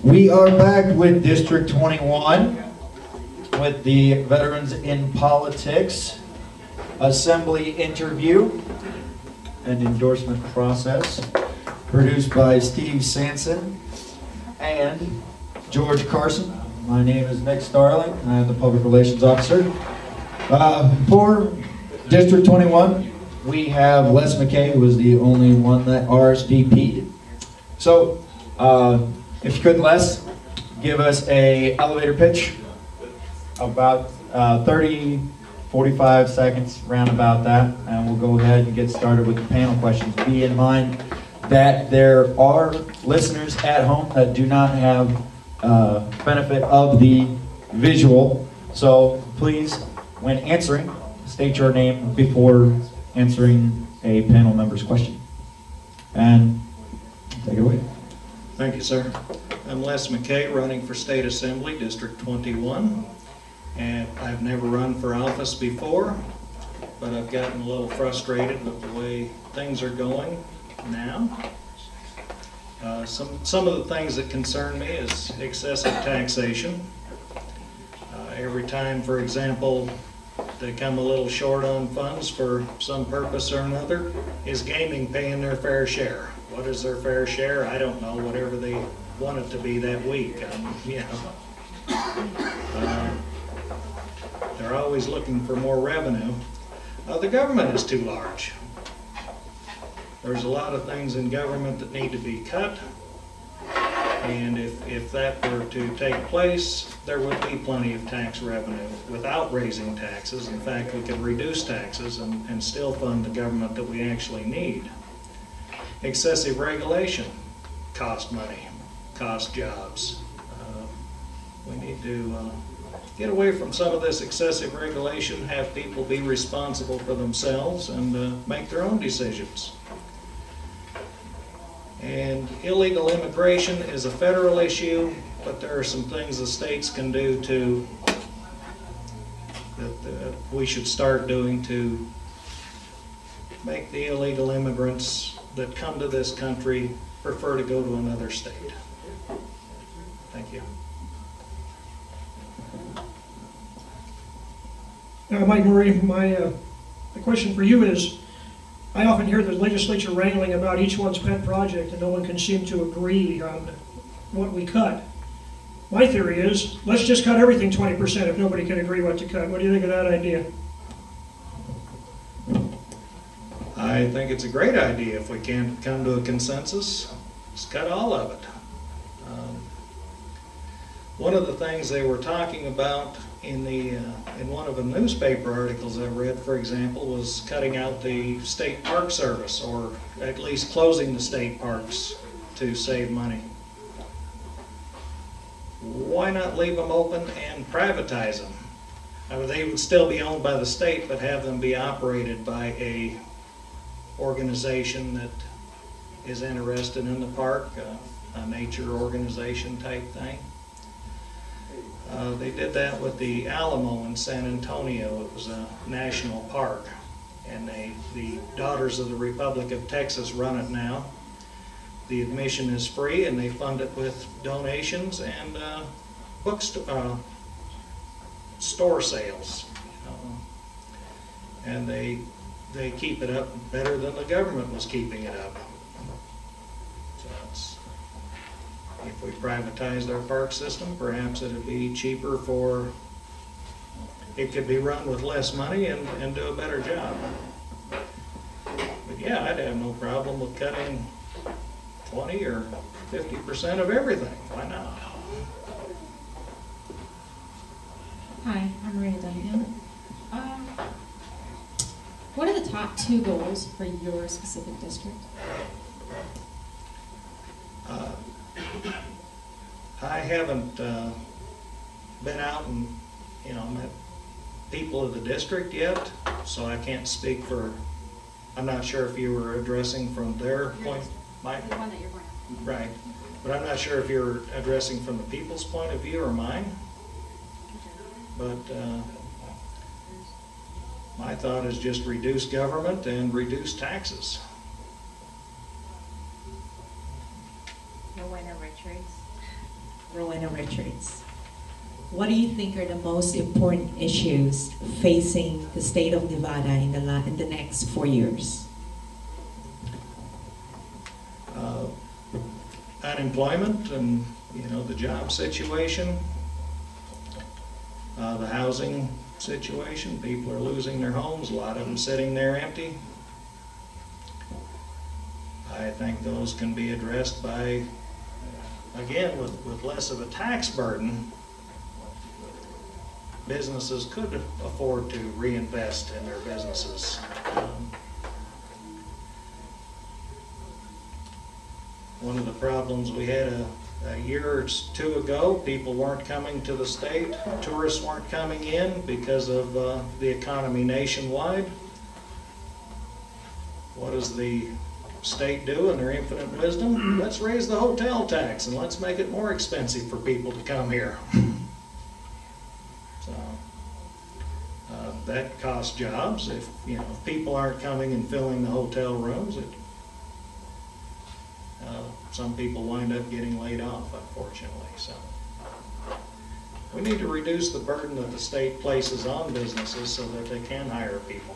We are back with District 21 with the Veterans in Politics Assembly interview and endorsement process, produced by Steve Sanson and George Carson. My name is Nick Starling. I am the Public Relations Officer. For District 21, we have Les McKay, who is the only one that RSVP'd. So, if you could, Les, give us a elevator pitch, about 30, 45 seconds, round about that, and we'll go ahead and get started with the panel questions. Be in mind that there are listeners at home that do not have benefit of the visual, so please, when answering, state your name before answering a panel member's question. And take it away. Thank you, sir. I'm Les McKay, running for State Assembly, District 21. And I've never run for office before, but I've gotten a little frustrated with the way things are going now. Some of the things that concern me is excessive taxation. Every time, for example, they come a little short on funds for some purpose or another, is gaming paying their fair share? What is their fair share? I don't know, whatever they want it to be that week. They're always looking for more revenue. The government is too large. There's a lot of things in government that need to be cut, and if that were to take place, there would be plenty of tax revenue without raising taxes. In fact, we could reduce taxes and still fund the government that we actually need. Excessive regulation costs money, costs jobs. We need to get away from some of this excessive regulation, have people be responsible for themselves and make their own decisions. And illegal immigration is a federal issue, but there are some things the states can do that we should start doing to make the illegal immigrants that come to this country prefer to go to another state. Thank you. Mike Murray, the question for you is, I often hear the legislature wrangling about each one's pet project and no one can seem to agree on what we cut. My theory is, let's just cut everything 20% if nobody can agree what to cut. What do you think of that idea? I think it's a great idea. If we can't come to a consensus, let's cut all of it. One of the things they were talking about in one of the newspaper articles I read, for example, was cutting out the state park service, or at least closing the state parks to save money. Why not leave them open and privatize them? I mean, they would still be owned by the state, but have them be operated by a organization that is interested in the park, a nature organization type thing. They did that with the Alamo in San Antonio. It was a national park, and the Daughters of the Republic of Texas run it now. The admission is free, and they fund it with donations and store sales. And they keep it up better than the government was keeping it up. If we privatized our park system, perhaps it would be cheaper it could be run with less money and do a better job. But yeah, I'd have no problem with cutting 20 or 50% of everything. Why not? Hi, I'm Maria Dunham. What are the top 2 goals for your specific district? I haven't been out and met people of the district yet, so I can't speak for. I'm not sure if you were addressing from their point. The one that you're going to. Right, but I'm not sure if you're addressing from the people's point of view or mine. But my thought is just reduce government and reduce taxes. No winner retreats. Rowena Richards. What do you think are the most important issues facing the state of Nevada in the next 4 years? Unemployment and, the job situation, the housing situation. People are losing their homes, a lot of them sitting there empty. I think those can be addressed by, again, with less of a tax burden. Businesses could afford to reinvest in their businesses. One of the problems we had a year or two ago, people weren't coming to the state, tourists weren't coming in because of the economy nationwide. What does the state do in their infinite wisdom? Let's raise the hotel tax and let's make it more expensive for people to come here. So that costs jobs. If people aren't coming and filling the hotel rooms, some people wind up getting laid off, unfortunately. So we need to reduce the burden that the state places on businesses so that they can hire people.